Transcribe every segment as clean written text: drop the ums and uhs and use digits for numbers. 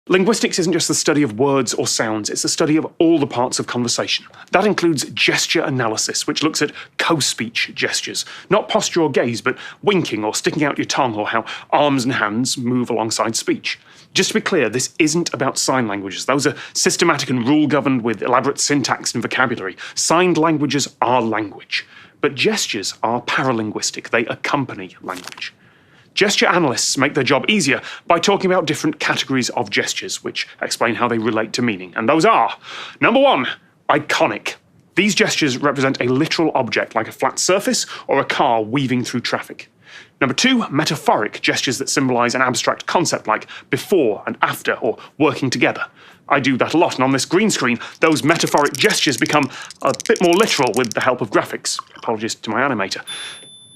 Linguistics isn't just the study of words or sounds, it's the study of all the parts of conversation. That includes gesture analysis, which looks at co-speech gestures, not posture or gaze, but winking or sticking out your tongue or how arms and hands move alongside speech. Just to be clear, this isn't about sign languages. Those are systematic and rule-governed with elaborate syntax and vocabulary. Signed languages are language. But gestures are paralinguistic. They accompany language. Gesture analysts make their job easier by talking about different categories of gestures, which explain how they relate to meaning. And those are, number one, iconic. These gestures represent a literal object like a flat surface or a car weaving through traffic. Number two, metaphoric, gestures that symbolize an abstract concept like before and after or working together. I do that a lot, and on this green screen, those metaphoric gestures become a bit more literal with the help of graphics. Apologies to my animator.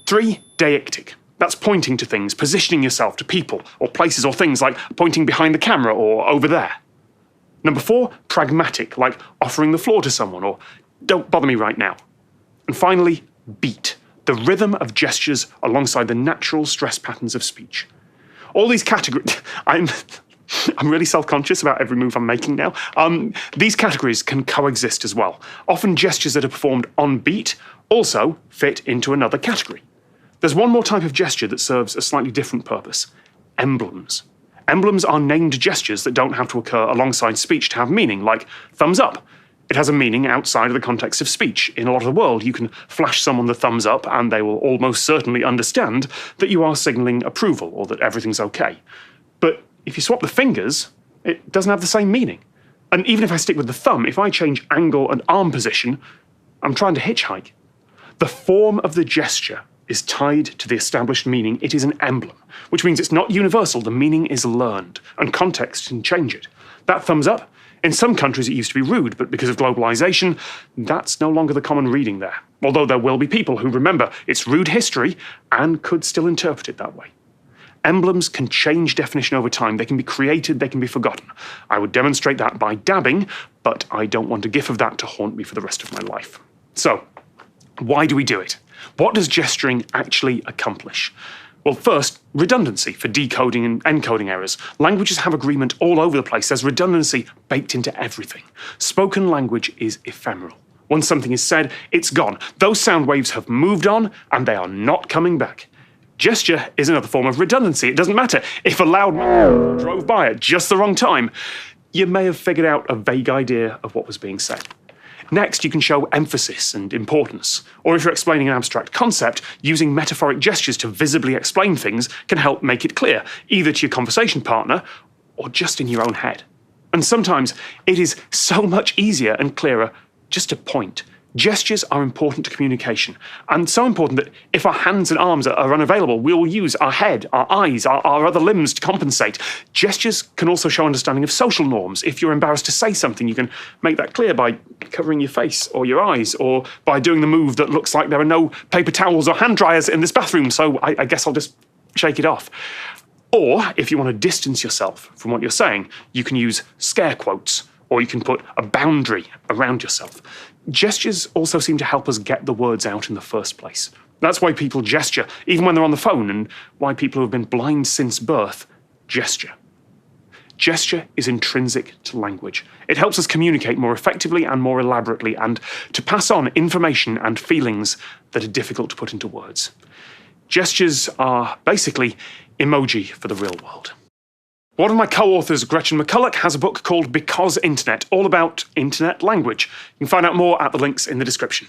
Three, deictic. That's pointing to things, positioning yourself to people or places or things, like pointing behind the camera or over there. Number four, pragmatic, like offering the floor to someone or don't bother me right now. And finally, beat, the rhythm of gestures alongside the natural stress patterns of speech. All these categories, I'm really self-conscious about every move I'm making now. These categories can coexist as well. Often gestures that are performed on beat also fit into another category. There's one more type of gesture that serves a slightly different purpose: emblems. Emblems are named gestures that don't have to occur alongside speech to have meaning, like thumbs up. It has a meaning outside of the context of speech. In a lot of the world, you can flash someone the thumbs up and they will almost certainly understand that you are signalling approval or that everything's okay. But if you swap the fingers, it doesn't have the same meaning. And even if I stick with the thumb, if I change angle and arm position, I'm trying to hitchhike. The form of the gesture is tied to the established meaning. It is an emblem, which means it's not universal. The meaning is learned, and context can change it. That thumbs up, in some countries it used to be rude, but because of globalization, that's no longer the common reading there. Although there will be people who remember its rude history and could still interpret it that way. Emblems can change definition over time. They can be created, they can be forgotten. I would demonstrate that by dabbing, but I don't want a gif of that to haunt me for the rest of my life. So, why do we do it? What does gesturing actually accomplish? Well, first, redundancy for decoding and encoding errors. Languages have agreement all over the place. There's redundancy baked into everything. Spoken language is ephemeral. Once something is said, it's gone. Those sound waves have moved on, and they are not coming back. Gesture is another form of redundancy. It doesn't matter if a loud man drove by at just the wrong time. You may have figured out a vague idea of what was being said. Next, you can show emphasis and importance. Or if you're explaining an abstract concept, using metaphoric gestures to visibly explain things can help make it clear, either to your conversation partner or just in your own head. And sometimes it is so much easier and clearer just to point. Gestures are important to communication, and so important that if our hands and arms are unavailable, we'll use our head, our eyes, our other limbs to compensate. Gestures can also show understanding of social norms. If you're embarrassed to say something, you can make that clear by covering your face or your eyes, or by doing the move that looks like there are no paper towels or hand dryers in this bathroom, so I guess I'll just shake it off. Or, if you want to distance yourself from what you're saying, you can use scare quotes, or you can put a boundary around yourself. Gestures also seem to help us get the words out in the first place. That's why people gesture, even when they're on the phone, and why people who have been blind since birth gesture. Gesture is intrinsic to language. It helps us communicate more effectively and more elaborately, and to pass on information and feelings that are difficult to put into words. Gestures are basically emoji for the real world. One of my co-authors, Gretchen McCulloch, has a book called Because Internet, all about internet language. You can find out more at the links in the description.